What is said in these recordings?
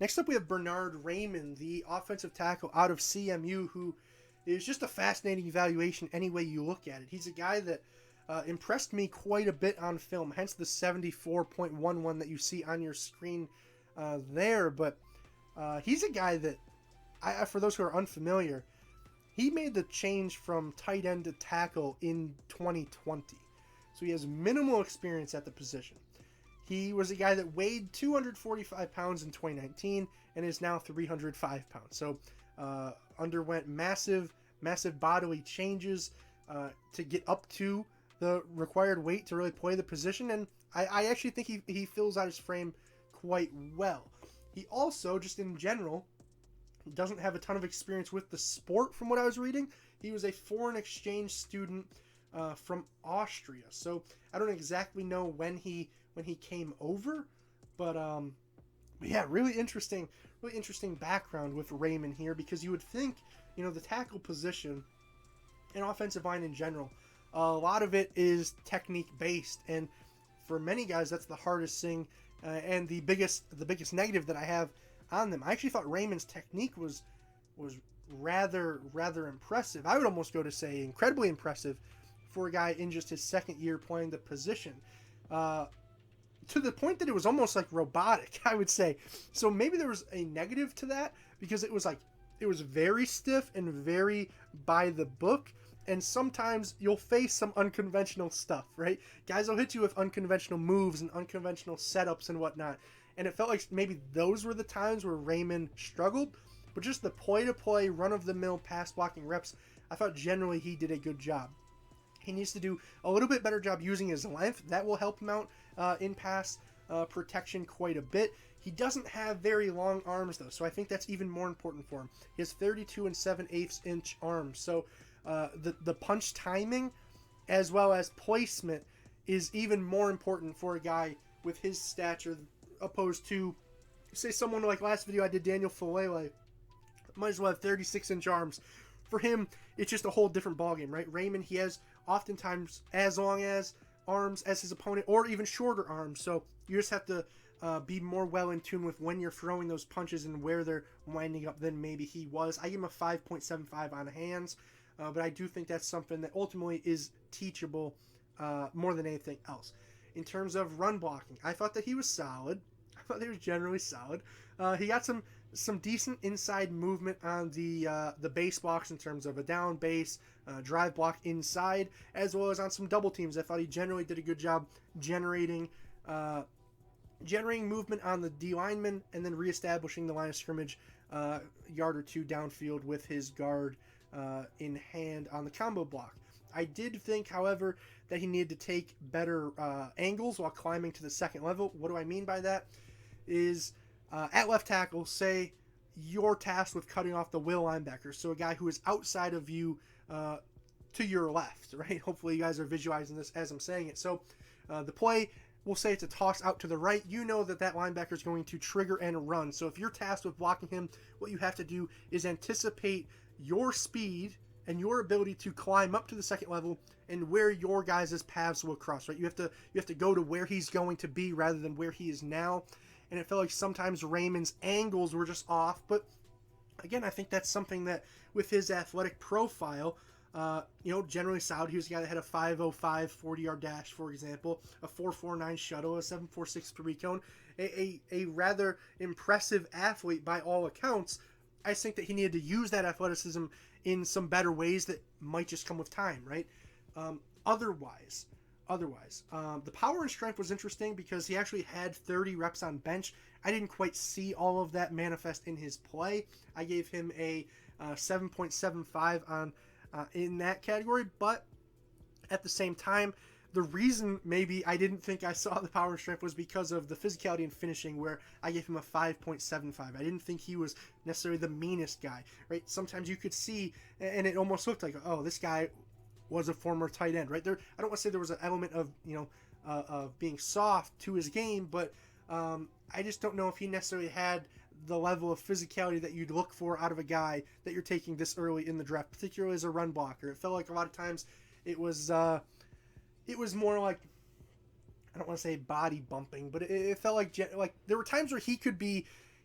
Next up, we have Bernhard Raimann, the offensive tackle out of CMU, who is just a fascinating evaluation any way you look at it. He's a guy that impressed me quite a bit on film, hence the 74.11 that you see on your screen there. But he's a guy that, for those who are unfamiliar, he made the change from tight end to tackle in 2020. So he has minimal experience at the position. He was a guy that weighed 245 pounds in 2019 and is now 305 pounds. So underwent massive bodily changes to get up to the required weight to really play the position. And I actually think he fills out his frame quite well. He also, just in general, doesn't have a ton of experience with the sport from what I was reading. He was a foreign exchange student from Austria. So I don't exactly know when he came over, but yeah, really interesting background with Raimann here, because you would think, the tackle position and offensive line in general, a lot of it is technique based, and for many guys that's the hardest thing and the biggest negative that I have on them. I actually thought Raymond's technique was rather impressive. I would almost go to say incredibly impressive for a guy in just his second year playing the position. To the point that it was almost like robotic, I would say. So maybe there was a negative to that, because it was very stiff and very by the book, and sometimes you'll face some unconventional stuff, right? Guys will hit you with unconventional moves and unconventional setups and whatnot, and it felt like maybe those were the times where Raimann struggled. But just the play-to-play, run-of-the-mill pass blocking reps, I thought generally he did a good job. He needs to do a little bit better job using his length. That will help him out in pass protection quite a bit. He doesn't have very long arms, though, so I think that's even more important for him. He has 32 7/8 inch arms, so the punch timing as well as placement is even more important for a guy with his stature, opposed to, say, someone like last video I did, Daniel Falele, might as well have 36-inch arms. For him, it's just a whole different ballgame, right? Raimann, he has oftentimes as long as arms as his opponent, or even shorter arms. So you just have to be more well in tune with when you're throwing those punches and where they're winding up than maybe he was. I give him a 5.75 on hands, but I do think that's something that ultimately is teachable more than anything else. In terms of run blocking, I thought that he was solid. I thought he was generally solid. He got some decent inside movement on the base blocks in terms of a down base, drive block inside, as well as on some double teams. I thought he generally did a good job generating movement on the D lineman, and then reestablishing the line of scrimmage yard or two downfield with his guard in hand on the combo block. I did think, however, that he needed to take better angles while climbing to the second level. What do I mean by that? Is at left tackle, say you're tasked with cutting off the will linebacker, so a guy who is outside of you to your left, right? Hopefully you guys are visualizing this as I'm saying it. So the play, we'll say it's a toss out to the right. You know that linebacker is going to trigger and run. So if you're tasked with blocking him, what you have to do is anticipate your speed and your ability to climb up to the second level and where your guys' paths will cross, right? You have to go to where he's going to be rather than where he is now. And it felt like sometimes Raymond's angles were just off. But again, I think that's something that with his athletic profile, generally solid. He was a guy that had a 5.05 40-yard dash, for example, a 4.49 shuttle, a 7.46 three-cone, a rather impressive athlete by all accounts. I think that he needed to use that athleticism in some better ways that might just come with time, right? Otherwise, the power and strength was interesting because he actually had 30 reps on bench. I didn't quite see all of that manifest in his play. I gave him a 7.75 on in that category, but at the same time, the reason maybe I didn't think I saw the power and strength was because of the physicality and finishing, where I gave him a 5.75. I didn't think he was necessarily the meanest guy, right? Sometimes you could see, and it almost looked like, oh, this guy was a former tight end, right? There, I don't want to say there was an element of, of being soft to his game, but I just don't know if he necessarily had the level of physicality that you'd look for out of a guy that you're taking this early in the draft, particularly as a run blocker. It felt like a lot of times it was more like, I don't want to say body bumping, but it felt like there were times where he could be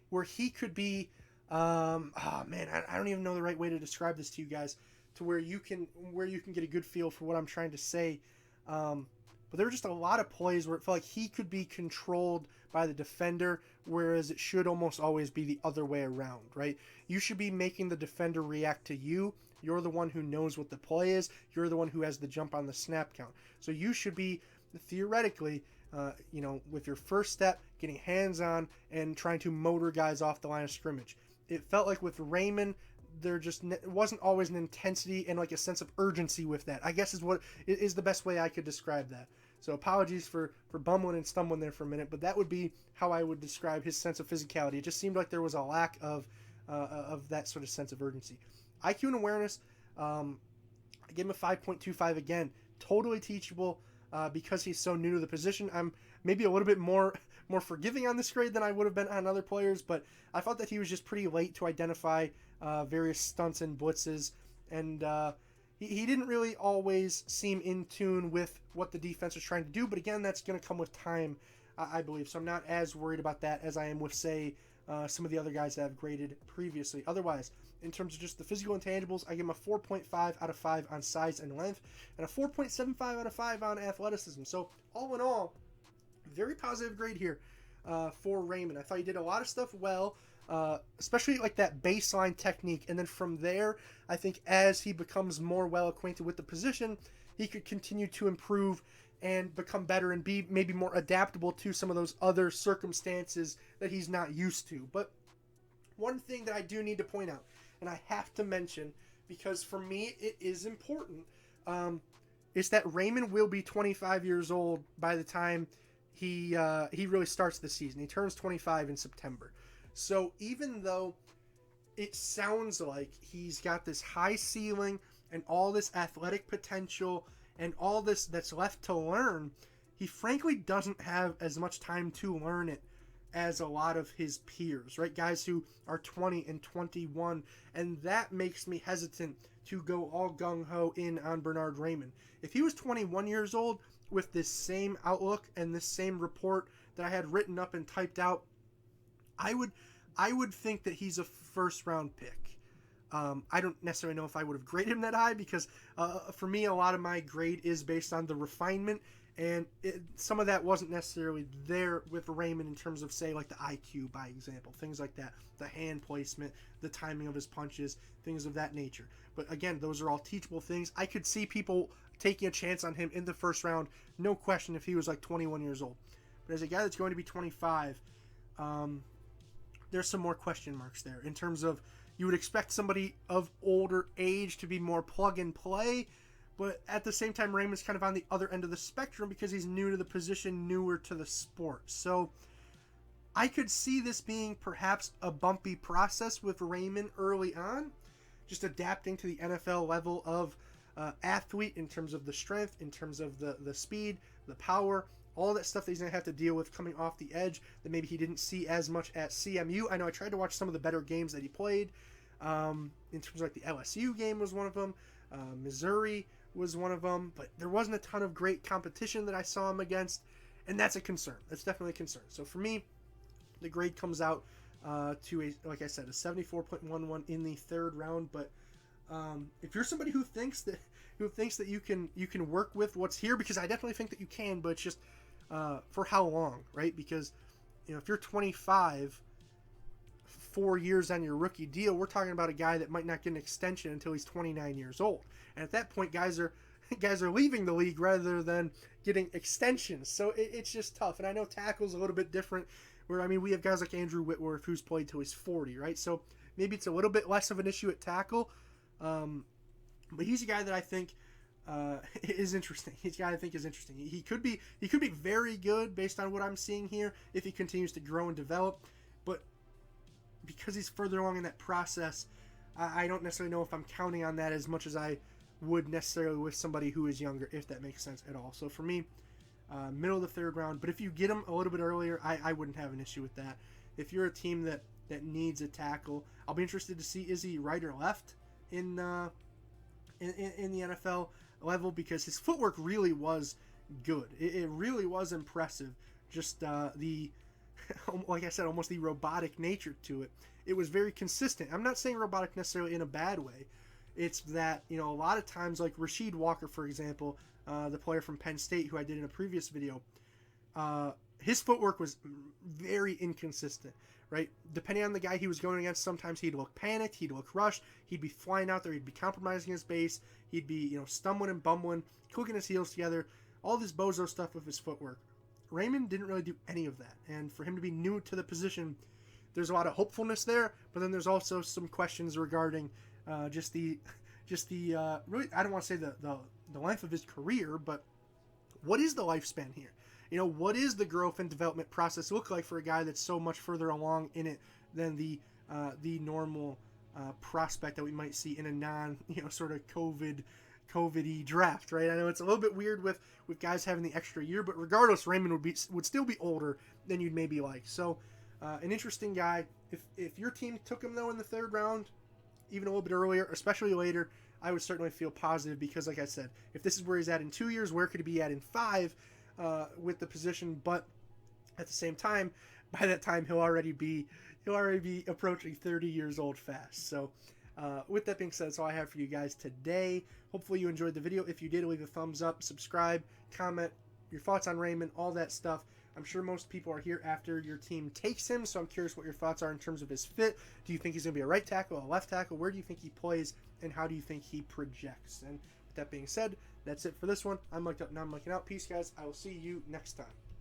where he could be, oh man, I don't even know the right way to describe this to you guys, to where you can get a good feel for what I'm trying to say. But there were just a lot of plays where it felt like he could be controlled by the defender, whereas it should almost always be the other way around, right? You should be making the defender react to you. You're the one who knows what the play is. You're the one who has the jump on the snap count. So you should be, theoretically, with your first step, getting hands-on and trying to motor guys off the line of scrimmage. It felt like with Raimann, there just wasn't always an intensity and like a sense of urgency with that, I guess is the best way I could describe that. So apologies for bumbling and stumbling there for a minute, but that would be how I would describe his sense of physicality. It just seemed like there was a lack of that sort of sense of urgency. IQ and awareness, I gave him a 5.25 again. Totally teachable because he's so new to the position. I'm maybe a little bit more forgiving on this grade than I would have been on other players, but I thought that he was just pretty late to identify various stunts and blitzes, and he didn't really always seem in tune with what the defense was trying to do, but again, that's going to come with time, I believe, so I'm not as worried about that as I am with, say, some of the other guys that I've graded previously. Otherwise, in terms of just the physical intangibles, I give him a 4.5 out of 5 on size and length, and a 4.75 out of 5 on athleticism. So, all in all, very positive grade here for Raimann. I thought he did a lot of stuff well, especially like that baseline technique, and then from there, I think as he becomes more well acquainted with the position, he could continue to improve and become better and be maybe more adaptable to some of those other circumstances that he's not used to. But one thing that I do need to point out, and I have to mention, because for me it is important, is that Raimann will be 25 years old by the time he really starts the season. He turns 25 in September. So even though it sounds like he's got this high ceiling and all this athletic potential and all this that's left to learn, he frankly doesn't have as much time to learn it as a lot of his peers, right? Guys who are 20 and 21, and that makes me hesitant to go all gung-ho in on Bernhard Raimann. If he was 21 years old with this same outlook and this same report that I had written up and typed out, I would think that he's a first-round pick. I don't necessarily know if I would have graded him that high because for me, a lot of my grade is based on the refinement, and some of that wasn't necessarily there with Raimann in terms of, say, like the IQ, by example, things like that, the hand placement, the timing of his punches, things of that nature. But again, those are all teachable things. I could see people taking a chance on him in the first round, no question, if he was like 21 years old. But as a guy that's going to be 25, there's some more question marks there in terms of you would expect somebody of older age to be more plug and play, but at the same time, Raymond's kind of on the other end of the spectrum because he's new to the position, newer to the sport. So I could see this being perhaps a bumpy process with Raimann early on, just adapting to the NFL level of athlete in terms of the strength, in terms of the speed, the power, all that stuff that he's going to have to deal with coming off the edge that maybe he didn't see as much at CMU. I know I tried to watch some of the better games that he played. In terms of like the LSU game was one of them. Missouri was one of them. But there wasn't a ton of great competition that I saw him against. And that's a concern. That's definitely a concern. So for me, the grade comes out to, like I said, a 74.11 in the third round. But if you're somebody who thinks that you can work with what's here, because I definitely think that you can, but it's just for how long, right? Because if you're 25, 4 years on your rookie deal, we're talking about a guy that might not get an extension until he's 29 years old, and at that point, guys are leaving the league rather than getting extensions. So it's just tough. And I know tackle's a little bit different. Where we have guys like Andrew Whitworth who's played till he's 40, right? So maybe it's a little bit less of an issue at tackle. But he's a guy that I think is interesting. He's a guy I think is interesting. He could be very good based on what I'm seeing here if he continues to grow and develop. But because he's further along in that process, I don't necessarily know if I'm counting on that as much as I would necessarily with somebody who is younger, if that makes sense at all. So for me, middle of the third round. But if you get him a little bit earlier, I wouldn't have an issue with that. If you're a team that needs a tackle, I'll be interested to see, is he right or left in the NFL level, because his footwork really was good. It really was impressive. Just the like I said, almost the robotic nature to it. It was very consistent. I'm not saying robotic necessarily in a bad way. It's that, a lot of times, like Rasheed Walker, for example, the player from Penn State who I did in a previous video, his footwork was very inconsistent, right? Depending on the guy he was going against, sometimes he'd look panicked, he'd look rushed, he'd be flying out there, he'd be compromising his base, he'd be, stumbling and bumbling, clicking his heels together, all this bozo stuff with his footwork. Raimann didn't really do any of that, and for him to be new to the position, there's a lot of hopefulness there, but then there's also some questions regarding just the really, I don't want to say the length of his career, but what is the lifespan here? What is the growth and development process look like for a guy that's so much further along in it than the normal prospect that we might see in a non, sort of COVID-y draft, right? I know it's a little bit weird with guys having the extra year, but regardless, Raimann would still be older than you'd maybe like. So, an interesting guy. If your team took him though in the 3rd round, even a little bit earlier, especially later, I would certainly feel positive because, like I said, if this is where he's at in 2 years, where could he be at in 5 with the position? But at the same time, by that time he'll already be approaching 30 years old fast. So with that being said, that's all I have for you guys today. Hopefully you enjoyed the video. If you did, leave a thumbs up, subscribe, comment your thoughts on Raimann, all that stuff. I'm sure most people are here after your team takes him, so I'm curious what your thoughts are in terms of his fit. Do you think he's going to be a right tackle, a left tackle? Where do you think he plays, and how do you think he projects? And with that being said, that's it for this one. I'm Mic'd Up, now I'm Mic'ing out. Peace, guys. I will see you next time.